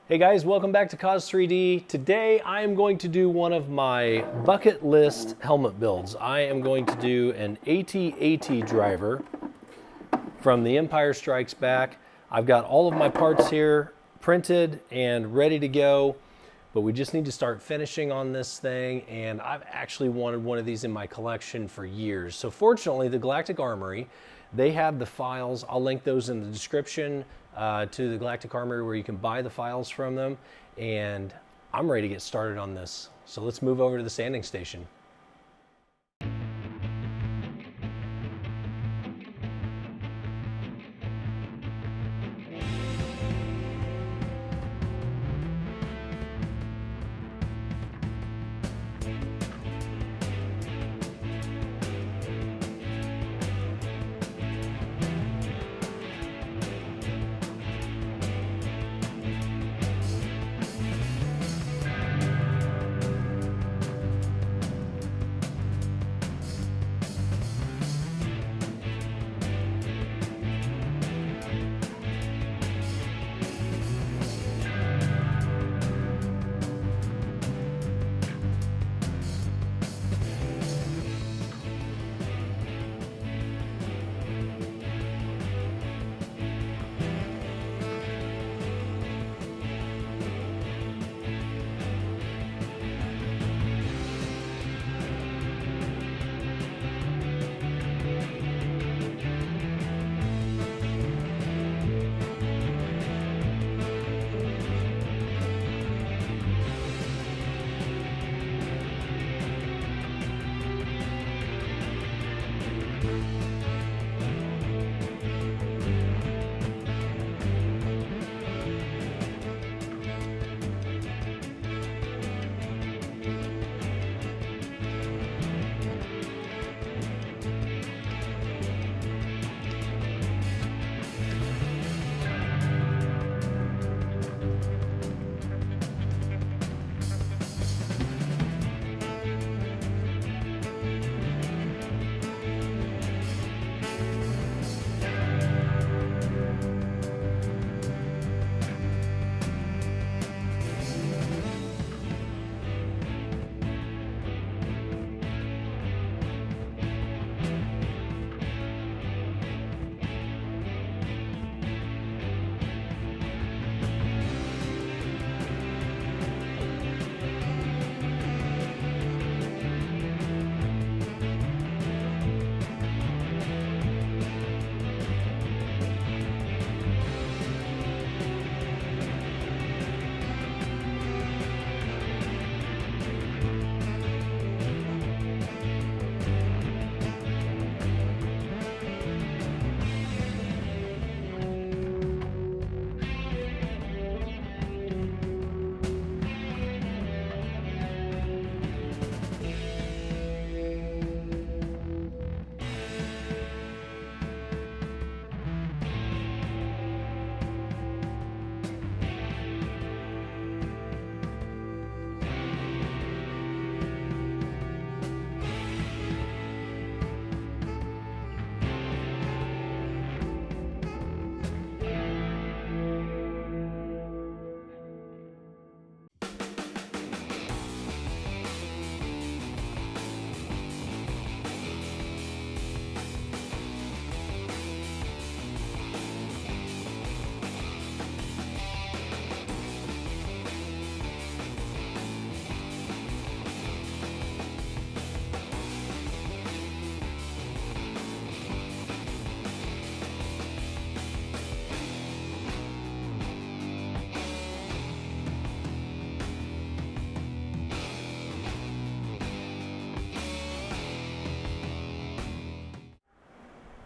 Hey guys, welcome back to Cause 3D. Today I am going to do one of my bucket list helmet builds. I am going to do an AT-AT driver from The Empire Strikes Back. I've got all of my parts here printed and ready to go, but we just need to start finishing on this thing, and I've actually wanted one of these in my collection for years. So fortunately, the Galactic Armory, they have the files. I'll link those in the description to the Galactic Armory where you can buy the files from them, and I'm ready to get started on this. So let's move over to the sanding station.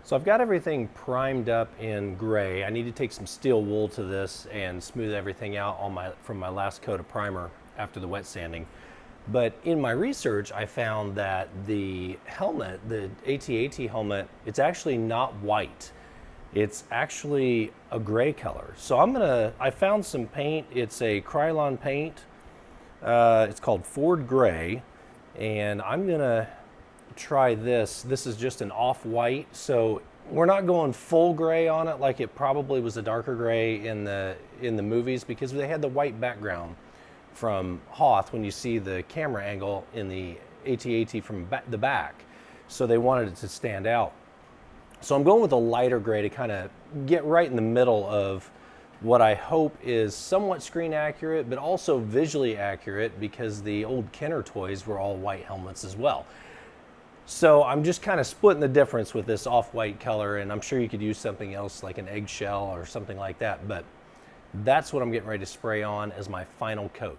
So I've got everything primed up in gray. I need to take some steel wool to this and smooth everything out from my last coat of primer after the wet sanding. But in my research, I found that the helmet, the AT-AT helmet, it's actually not white. It's actually a gray color. So I found some paint. It's a Creality paint. It's called Ford Gray, and I'm gonna try this. This is just an off-white, so We're not going full gray on it like it probably was a darker gray in the movies, because they had the white background from Hoth when you see the camera angle in the AT-AT from the back. So they wanted it to stand out. So I'm going with a lighter gray to kind of get right in the middle of what I hope is somewhat screen accurate, but also visually accurate, because the old Kenner toys were all white helmets as well. So I'm just kind of splitting the difference with this off-white color, and I'm sure you could use something else like an eggshell or something like that, but that's what I'm getting ready to spray on as my final coat.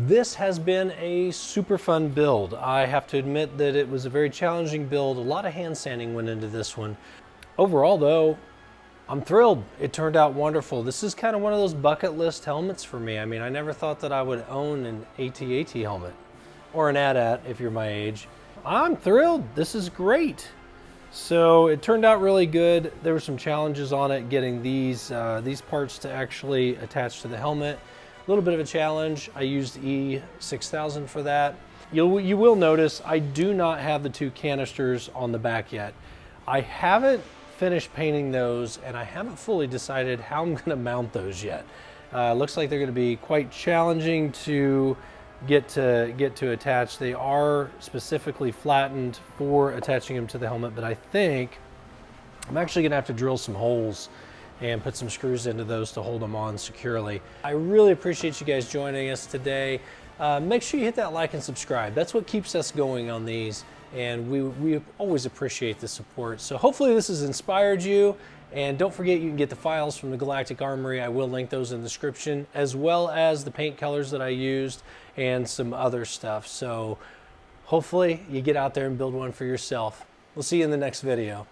This has been a super fun build. I have to admit that it was a very challenging build. A lot of hand sanding went into this one. Overall though, I'm thrilled. It turned out wonderful. This is kind of one of those bucket list helmets for me. I mean, I never thought that I would own an AT-AT helmet, or an AT-AT if you're my age. I'm thrilled. This is great. So it turned out really good. There were some challenges on it getting these parts to actually attach to the helmet. A little bit of a challenge. I used E6000 for that. You will notice I do not have the 2 canisters on the back yet. I haven't finished painting those, and I haven't fully decided how I'm going to mount those yet. Looks like they're going to be quite challenging to get to attach. They are specifically flattened for attaching them to the helmet, but I think I'm actually going to have to drill some holes and put some screws into those to hold them on securely. I really appreciate you guys joining us today. Make sure you hit that like and subscribe. That's what keeps us going on these, and we always appreciate the support. So hopefully this has inspired you, and don't forget you can get the files from the Galactic Armory. I will link those in the description, as well as the paint colors that I used and some other stuff. So hopefully you get out there and build one for yourself. We'll see you in the next video.